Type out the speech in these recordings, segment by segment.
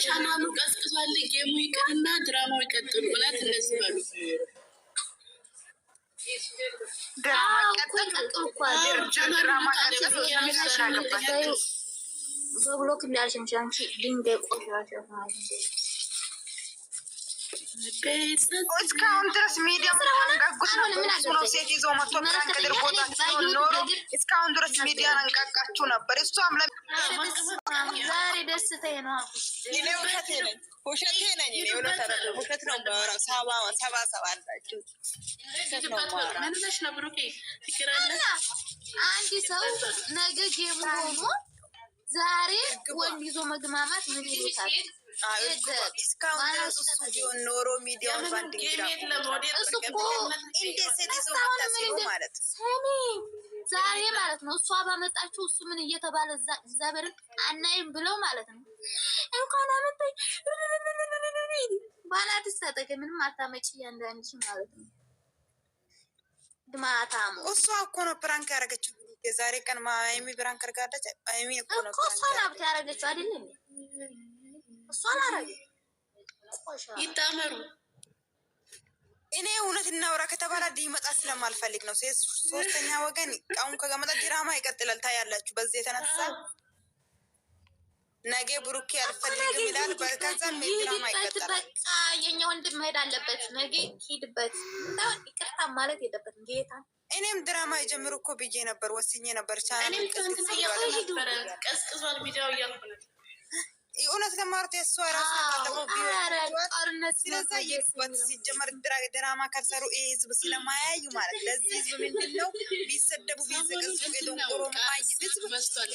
ቻናሉ ቀዝቅዟል። ጌሙ ይቅርና ድራማው ይቀጥሉ። እውነት እንደዚህ በሉ። በብሎክ እንዳልሽምሽ አንቺ ድንጋይ ቆሻሻ እስካሁን ድረስ ሚዲያ ሴት ይዞ መጥቶ ፕራንክ አድርጎታችሁ ኖሮ እስካሁን ድረስ ሚዲያ አንቃቃችሁ ነበር። እሷም ዛሬ ደስታዬ ነው። ውሸቴ ነኝ። ውሸት ነው የማወራው። ሰባ አላችሁ። አንድ ሰው ነገ ጌሙ ሆኖ ዛሬ ወንድ ይዞ መግማማት ምን ይሉታል? እስካሁን ድረስ እሱ ቢሆን ኖሮ ሚዲያውን ባንድ ማለት ዛሬ ማለት ነው። እሷ ባመጣችው እሱ ምን እየተባለ እግዚአብሔርን አናይም ብለው ማለት ነው። እንኳን አመጣኝ ባላትስ ታጠቀ ምንም አታመጪ ያንዳንቺ ማለት ነው። ድማታሙ እሷ እኮ ነው ፕራንክ ያደረገችው። የዛሬ ቀን ማይሚ ፕራንክ አድርጋለች። ማይሚ እኮ ነው እሷ ናት ያደረገችው አይደለም። እሷ አላረገ ይጣመሩ። እኔ እውነት እናውራ ከተባለ ሊመጣ ስለማልፈልግ ነው። ሶስተኛ ወገን አሁን ከገመጣ ድራማ ይቀጥላል። ታያላችሁ። በዚህ የተነሳ ነገ ብሩኬ አልፈልግም ይላል። በከዛም ድራማ ይቀጥላል። በቃ የኛ ወንድም መሄድ አለበት። ነገ ሂድበት። ይቅርታ ማለት የለበትም ጌታ። እኔም ድራማ የጀምሩ እኮ ብዬ ነበር፣ ወስኜ ነበር። ቻናል ቀዝቅዟል ቪዲዮ እያልኩ ነው። እውነት ለማለት የእሷ ራሱ ስለዛ ይበት ሲጀመር ድራማ ካልሰሩ ይህ ህዝብ ስለማያዩ ማለት ለዚህ ህዝብ ምንድን ነው ቢሰደቡ ቢዘቀዝቁ የደንቆሮ ማይ ህዝብ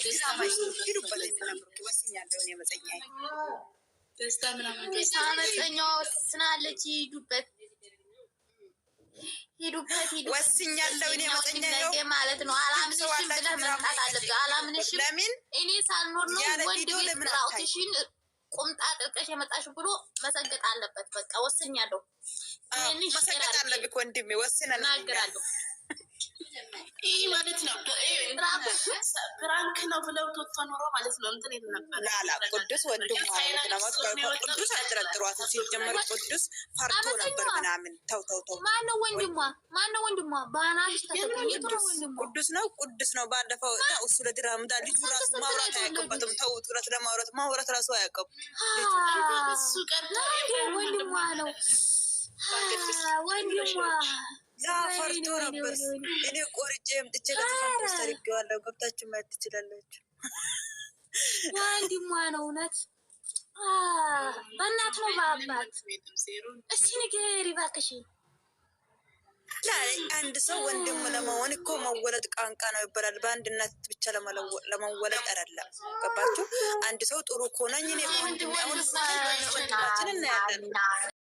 ድራማ ሂዱበት የሚነምሩ ወስኛለሁ። እኔ መፀኛ ደስታ ምናምን መፀኛ ወስናለች። ሂዱበት ወስኛለሁ። እኔ መፀኛ ማለት ነው። አላምንሽም ብለህ መምጣት አለብህ። አላምንሽም ለምን እኔ ሳልኖር ነው ወንድ ቤት ራውትሽን ቁምጣ ጥልቀሽ የመጣሽ ብሎ መሰገጥ አለበት። በቃ ወስኛለሁ። መሰገጥ አለብህ ወንድሜ። ወስነን እናገራለሁ። ይህ ማለት ነው ፕራንክ ነው ብለው ቶቶ ኖሮ ማለት ነው። እንትን የት ነበር ላላ ቅዱስ ወንድም ቅዱስ አልጠረጥሯት ሲጀመር ቅዱስ ፈርቶ ነበር ምናምን። ተው ማነው ወንድሟ? ባናሽ ተተቀየቱ ቅዱስ ነው። ባለፈው እሱ ለድራም ልጁ ራሱ ማውራት አያውቅበትም። ተውት። ማውራት ራሱ አያውቅም። እሱ ቀርቶ ወንድሟ ያ ፈርቶ ነበር። እኔ ቆርጬ የምጥቼ ከተፋፖስ ተርጌዋለሁ። ገብታችሁ ማየት ትችላላችሁ። ወንድሟ ነው እውነት። በእናት ነው በአባት። እስቲ ንገሪ እባክሽ። አንድ ሰው ወንድም ለመሆን እኮ መወለድ ቋንቋ ነው ይባላል። በአንድ እናት ብቻ ለመወለድ አይደለም። ገባችሁ? አንድ ሰው ጥሩ ከሆነኝ እኔ ወንድም አሁን ወንድማችን እናያለን።